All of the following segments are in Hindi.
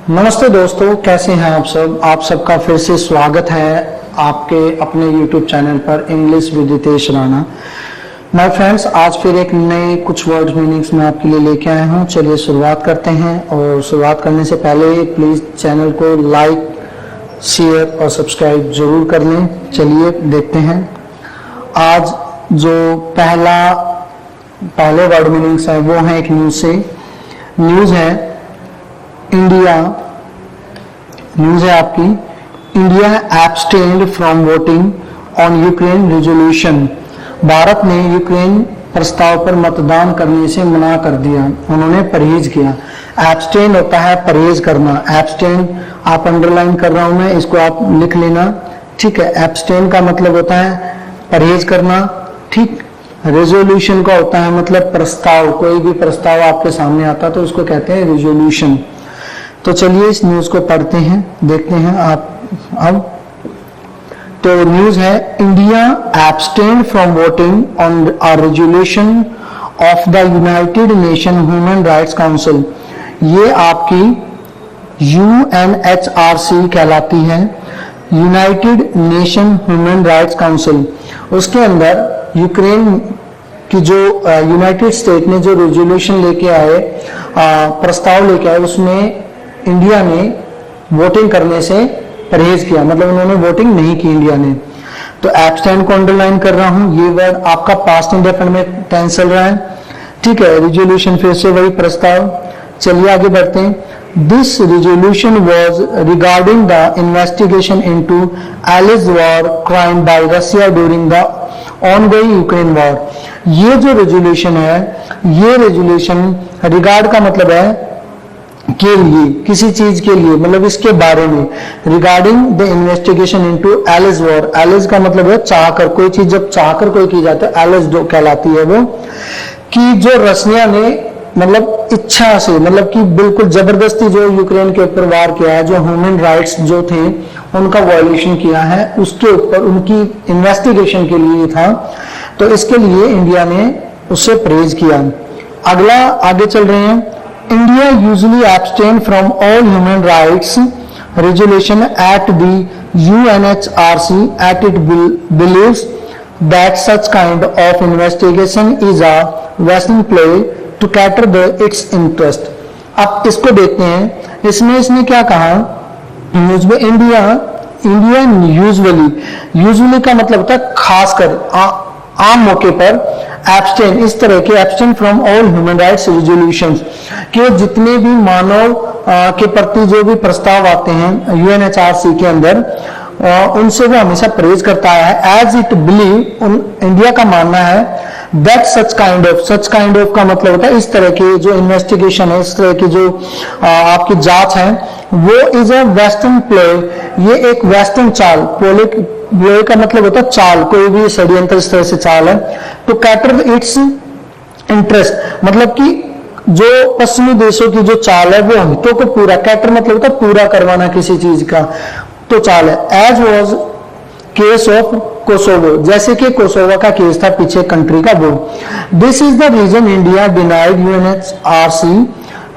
नमस्ते दोस्तों, कैसे हैं आप सब। आप सबका फिर से स्वागत है आपके अपने YouTube चैनल पर English with Ritesh Rana. My friends, आज फिर एक नए कुछ वर्ड मीनिंग्स मैं आपके लिए लेके आया हूं। चलिए शुरुआत करते हैं। और शुरुआत करने से पहले प्लीज चैनल को लाइक, शेयर और सब्सक्राइब जरूर कर लें। चलिए देखते हैं। आज जो पहले वर्ड मीनिंग्स है वो है एक न्यूज से। न्यूज है इंडिया, न्यूज है आपकी, India abstained from voting on Ukraine resolution. Bharat ने यूक्रेन प्रस्ताव पर मतदान करने से मना कर दिया, उन्होंने परहेज किया। एब्सटेन होता है परहेज करना। एब्सटेन आप अंडरलाइन कर रहा हूं मैं, इसको आप लिख लेना, ठीक है। एब्सटेन का मतलब होता है परहेज करना, ठीक। रेजोल्यूशन का होता है मतलब प्रस्ताव, कोई भी प्रस्ताव आपके सामने आता तो उसको कहते हैं रेजोल्यूशन। तो चलिए इस न्यूज को पढ़ते हैं, देखते हैं आप। अब तो न्यूज है India abstained from voting on a resolution of the United Nation Human Rights Council. ये आपकी UNHRC कहलाती है, United Nation Human Rights Council. उसके अंदर यूक्रेन की जो यूनाइटेड स्टेट ने जो रेजोल्यूशन लेके आए, प्रस्ताव लेके आए, उसमें इंडिया ने वोटिंग करने से परहेज किया, मतलब उन्होंने वोटिंग नहीं की इंडिया ने। तो एब्सटेन को अंडरलाइन कर रहा हूं। ये वर्ड आपका पास्ट इंडेफिनिट में टेंस चल रहा है, ठीक है। रेजोल्यूशन फिर से वही प्रस्ताव। चलिए आगे बढ़ते हैं। This resolution was regarding the investigation into alleged war crime by Russia during the ongoing Ukraine war. ये जो रेजोल्यूशन है, ये रेजोल्यूशन रिगार्ड का मतलब है के लिए, किसी चीज के लिए, मतलब इसके बारे में। Regarding the investigation into alleged war. Alleged का मतलब है चाहकर, कोई चीज जब चाहकर कोई की जाती है, एलिज कहलाती है वो। कि जो रशिया ने मतलब इच्छा से, मतलब कि बिल्कुल जबरदस्ती जो यूक्रेन के ऊपर वार किया है, जो ह्यूमन राइट्स जो थे उनका वायलेशन किया है, उसके ऊपर उनकी इन्वेस्टिगेशन के लिए था। तो इसके लिए इंडिया ने उससे परहेज किया। अगला आगे चल रहे हैं। India usually abstain from all human rights resolution at the UNHRC as it believes that such kind of investigation is a Western play to cater its interest। अब इसको देखते हैं, इसमें इसने क्या कहा न्यूज में। इंडिया यूजुअली का मतलब होता है खासकर, आम मौके पर। एब्सटेन, इस तरह के abstain from all human rights resolutions, कि जितने भी मानव के प्रति जो भी प्रस्ताव आते हैं UNHRC के अंदर, उनसे वो हमेशा परहेज करता है। एज इट बिलीव, इंडिया का मानना है दैट सच काइंड ऑफ का मतलब होता है इस तरह की जो इन्वेस्टिगेशन है, इस तरह की जो आपकी जांच है, वो इज अ वेस्टर्न प्ले। ये एक वेस्टर्न चाल, प्ले का मतलब होता है चाल, कोई भी षड्यंत्र इस तरह से चाल है। तो कैटर इट्स इंटरेस्ट, मतलब कि जो पश्चिमी देशों की जो चाल है वो हितों को पूरा, कैटर मतलब होता है पूरा करवाना किसी चीज का, तो चाल है। As was case of Kosovo, जैसे कि कोसोवो का केस था पीछे कंट्री का, वो। This is the reason India denied UNHRC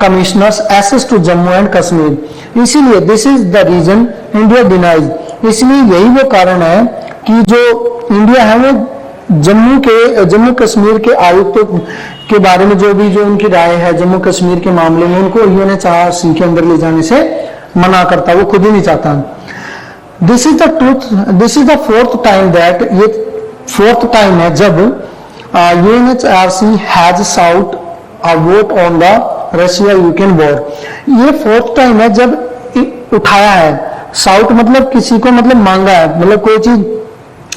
commissioners access to Jammu and Kashmir. इसीलिए this is the reason India denies, इसलिए यही वो कारण है कि जो इंडिया है वो जम्मू कश्मीर के आयुक्तों के बारे में जो उनकी राय है जम्मू कश्मीर के मामले में, उनको UNHRC के अंदर ले जाने से मना करता, वो खुद ही नहीं चाहता। This is the truth, this is the fourth time that, ये फोर्थ टाइम है जब UNHRC has sought a vote on the Russia Ukraine war. ये फोर्थ टाइम है जब उठाया है। साउट मतलब किसी को मतलब मांगा है, मतलब कोई चीज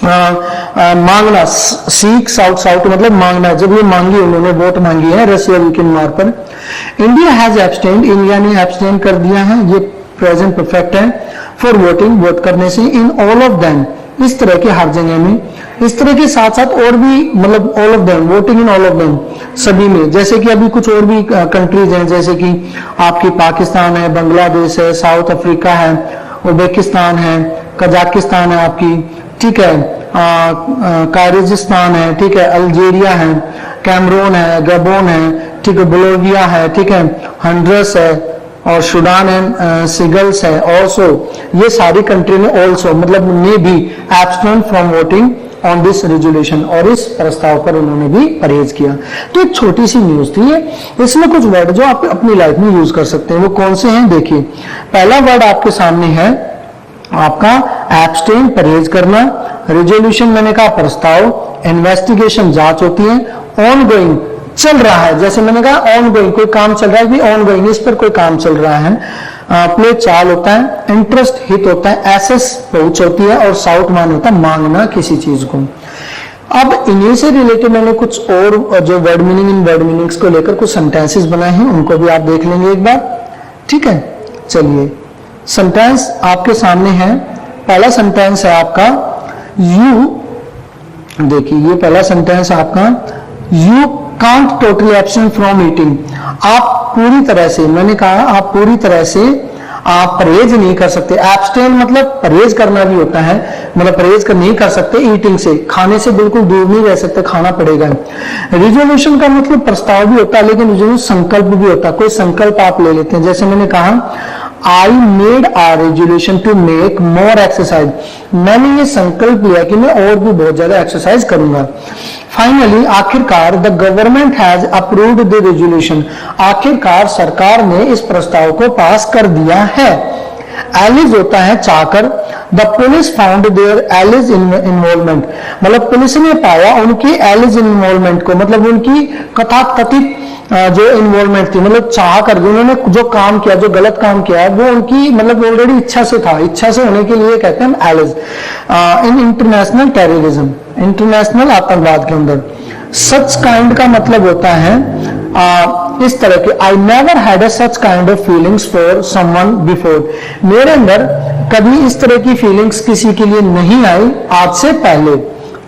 मांगना, सीख साउट मतलब मांगना है। जब ये मांगी, उन्होंने वोट मांगी है रशिया यूक्रेन वॉर पर। इंडिया हैज एब्सटेन्ड, इंडिया ने एब्सटेन कर दिया है, ये प्रेजेंट परफेक्ट है, फॉर वोटिंग, वोट करने से, इन ऑल ऑफ देम, इस तरह के हर जगह में। इस तरह के साथ साथ और भी, मतलब all of them, voting in all of them, सभी में। जैसे कि अभी कुछ और भी कंट्रीज हैं, जैसे कि आपकी पाकिस्तान है, बांग्लादेश है, साउथ अफ्रीका है, उज्बेकिस्तान है, कजाकिस्तान है आपकी, ठीक है, कायरिजिस्तान है, ठीक है, अल्जीरिया है, कैमरून है, गबोन है, ठीक है, बोलोविया है, ठीक है, हंड्रस है, और सूडान एंड सिगल्स है ऑल्सो, ये सारी कंट्री ने ऑल्सो मतलब ने भी abstain from voting on this resolution, और इस प्रस्ताव पर उन्होंने भी परहेज किया। तो एक छोटी सी न्यूज थी ये, इसमें कुछ वर्ड जो आप अपनी लाइफ में यूज कर सकते हैं, वो कौन से हैं देखिए। पहला वर्ड आपके सामने है आपका एब्सटेन, परहेज करना। रेजोल्यूशन मैंने कहा प्रस्ताव, इन्वेस्टिगेशन जांच होती है, ऑन गोइंग चल रहा है, जैसे मैंने कहा ऑन गोइंग कोई काम चल रहा है, भी ऑन गोइंग इस पर कोई काम चल रहा है। प्ले चाल होता है, इंटरेस्ट हित होता है, एसेस पहुंच होती है, और साउट मान होता है मांगना किसी चीज को। अब इन्हीं से रिलेटेड मैंने कुछ और जो word meaning in word meanings को लेकर कुछ सेंटेंसेस बनाए हैं, उनको भी आप देख लेंगे एक बार, ठीक है। चलिए सेंटेंस आपके सामने है। पहला सेंटेंस है आपका यू, देखिए ये पहला सेंटेंस आपका, you can't totally abstain from eating. आप पूरी तरह से, मैंने कहा आप पूरी तरह से आप परहेज नहीं कर सकते। एब्स्टेन मतलब परहेज करना भी होता है, मतलब परहेज कर नहीं कर सकते ईटिंग से, खाने से बिल्कुल दूर नहीं रह सकते, खाना पड़ेगा। रिजोल्यूशन का मतलब प्रस्ताव भी होता है, लेकिन रिजोल्यूशन संकल्प भी होता है, कोई संकल्प आप ले लेते हैं। जैसे मैंने कहा I made a resolution to make more exercise, मैंने ये संकल्प लिया कि मैं और भी बहुत ज्यादा एक्सरसाइज करूंगा। फाइनली आखिरकार the government has approved the resolution, आखिरकार सरकार ने इस प्रस्ताव को पास कर दिया है। एलिज होता है चाकर, the police found their alleged involvement, मतलब पुलिस ने पाया उनकी एलिज इन्वॉल्वमेंट को, मतलब उनकी कथाकथित जो इन्वॉल्वमेंट थी, मतलब चाह कर उन्होंने जो काम किया, जो गलत काम किया वो उनकी मतलब ऑलरेडी इच्छा से था, इच्छा से होने के लिए कहते हैं एलिज। इन इंटरनेशनल टेररिज्म, इंटरनेशनल आतंकवाद के अंदर। सच काइंड का मतलब होता है इस तरह के, I never had such kind of feelings for someone before, मेरे अंदर कभी इस तरह की फीलिंग्स किसी के लिए नहीं आई आज से पहले,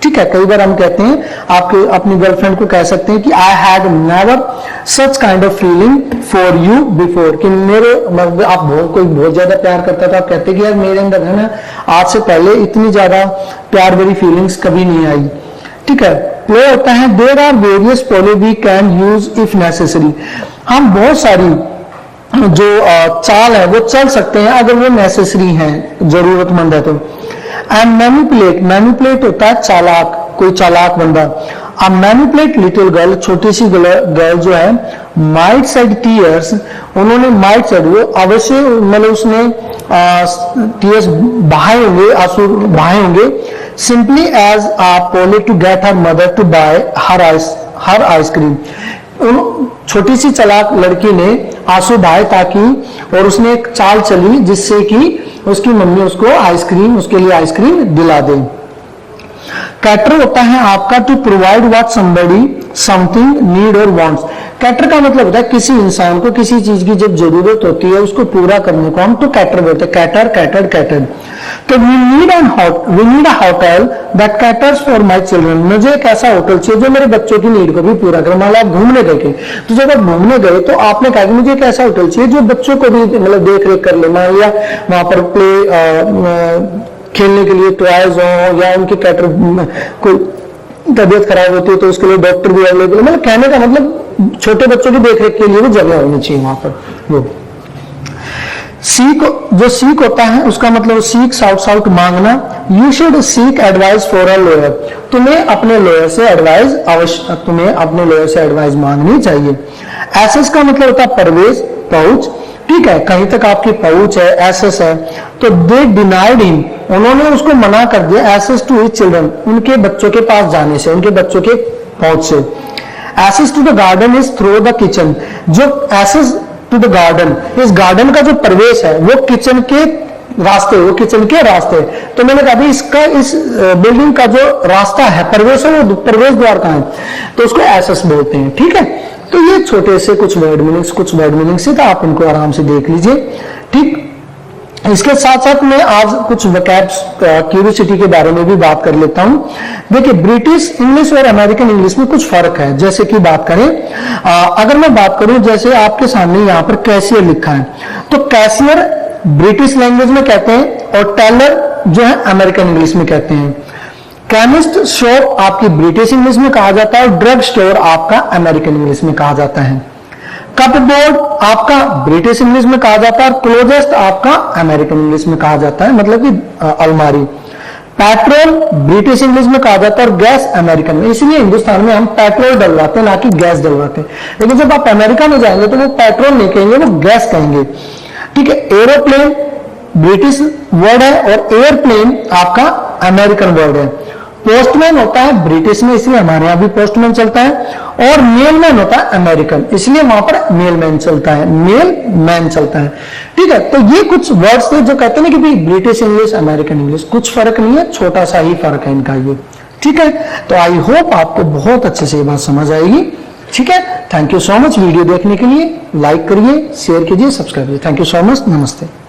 ठीक है। कई बार हम कहते हैं, आपके अपनी गर्लफ्रेंड को कह सकते हैं कि I had never such kind of feeling for you before, कि मेरे आप कोई बहुत ज्यादा प्यार करता था, आप कहते कि यार मेरे अंदर है ना आज से पहले इतनी ज्यादा प्यार भरी फीलिंग्स कभी नहीं आई, ठीक है। प्ले होता है there are various ploys we can use if necessary, हम बहुत सारी जो चाल है वो चल सकते हैं अगर वो नेसेसरी है, जरूरतमंद है तो। एंड मैनिपुलेट, मैनिपुलेट होता है चालाक, कोई चालाक बंदा। अब मैनिपुलेट लिटिल गर्ल, छोटी सी गर्ल जो है, माइट सेड टीयर्स, उन्होंने माइट सेड वो अवश्य मतलब उसने टीयर्स बहाए होंगे, आंसू बहाए होंगे, simply as a ploy to get her mother to buy her ice cream, छोटी सी चालाक लड़की ने आंसू बहाए ताकि, और उसने एक चाल चली जिससे कि उसकी मम्मी उसको आइसक्रीम, उसके लिए आइसक्रीम दिला दे। कैटर होता है आपका to provide what somebody something need और वांट्स, कैटर का मतलब होता है किसी इंसान को किसी चीज की जब जरूरत होती है उसको पूरा करने को हम तो कैटर बोलते हैं, कैटर कैटर कैटर। तो we need a hotel that caters for my children, मुझे एक ऐसा होटल चाहिए जो मेरे बच्चों की नीड को भी पूरा करे। मान लो आप घूमने गए, तो जब आप घूमने गए तो आपने कहा कि मुझे एक ऐसा होटल चाहिए जो बच्चों को भी मतलब देख रेख कर ले, मान लिया वहां पर प्ले खेलने के लिए टॉयज हो, या उनके कैटर कोई तबियत खराब होती है तो उसके लिए डॉक्टर भी अवेलेबल, मतलब कहने का मतलब छोटे बच्चों की देखरेख के लिए भी जगह होनी चाहिए वहां पर। वो सीक, जो सीक होता है उसका मतलब सीक साउट मांगना। You should seek advice for a lawyer, तुम्हें अपने लॉयर से एडवाइस अवश्य, तुम्हें अपने लॉयर से एडवाइस मांगनी चाहिए। एसेस का मतलब होता है परवेज, पहुंच, ठीक है, कहीं तक आपकी पहुंच है, एसेस है। तो दे डिनाइड हिम, उन्होंने उसको मना कर दिया, एसेस टू हिज चिल्ड्रन, उनके बच्चों के पास जाने से, उनके बच्चों के पहुंच से। Access to the garden is through the kitchen, जो एसेस टू द गार्डन, इस गार्डन का जो प्रवेश है वो किचन के रास्ते, वो किचन के रास्ते। तो मैंने कहा इसका, इस बिल्डिंग का जो रास्ता है, प्रवेश है, वो प्रवेश द्वार का है, तो उसको एसेस बोलते हैं, ठीक है। तो ये छोटे से कुछ वर्ड मीनिंग्स है, तो आप इनको आराम से देख लीजिए, ठीक। इसके साथ साथ मैं आज कुछ वोकैब्स क्यूरियोसिटी के बारे में भी बात कर लेता हूं। देखिए ब्रिटिश इंग्लिश और अमेरिकन इंग्लिश में कुछ फर्क है। जैसे कि बात करें, अगर मैं बात करूं, जैसे आपके सामने यहाँ पर कैशियर लिखा है, तो कैशियर ब्रिटिश लैंग्वेज में कहते हैं और टेलर जो है अमेरिकन इंग्लिश में कहते हैं। केमिस्ट शॉप आपकी ब्रिटिश इंग्लिश में कहा जाता है और ड्रग स्टोर आपका अमेरिकन इंग्लिश में कहा जाता है। कपबोर्ड आपका ब्रिटिश इंग्लिश में कहा जाता है और क्लोजेस्ट आपका अमेरिकन इंग्लिश में कहा जाता है, मतलब कि अलमारी। पेट्रोल ब्रिटिश इंग्लिश में कहा जाता है और गैस अमेरिकन में, इसलिए हिंदुस्तान में हम पेट्रोल डलवाते हैं ना कि गैस डलवाते हैं। लेकिन जब आप अमेरिका में जाएंगे तो वो पेट्रोल नहीं कहेंगे, वो गैस कहेंगे। ठीक है, एरोप्लेन ब्रिटिश वर्ड है और एयरप्लेन आपका अमेरिकन वर्ड है। पोस्टमैन होता है ब्रिटिश में, इसलिए हमारे यहां भी पोस्टमैन चलता है, और मेलमैन होता है अमेरिकन, इसलिए वहां पर मेलमैन चलता है, मेल मैन चलता है। ठीक है, तो ये कुछ वर्ड्स थे जो कहते हैं कि भाई ब्रिटिश इंग्लिश अमेरिकन इंग्लिश, कुछ फर्क नहीं है, छोटा सा ही फर्क है इनका ये। ठीक है, तो आई होप आपको बहुत अच्छे से ये बात समझ आएगी। ठीक है, thank you so much video देखने के लिए। लाइक करिए, शेयर कीजिए, सब्सक्राइब कीजिए। थैंक यू सो मच, नमस्ते।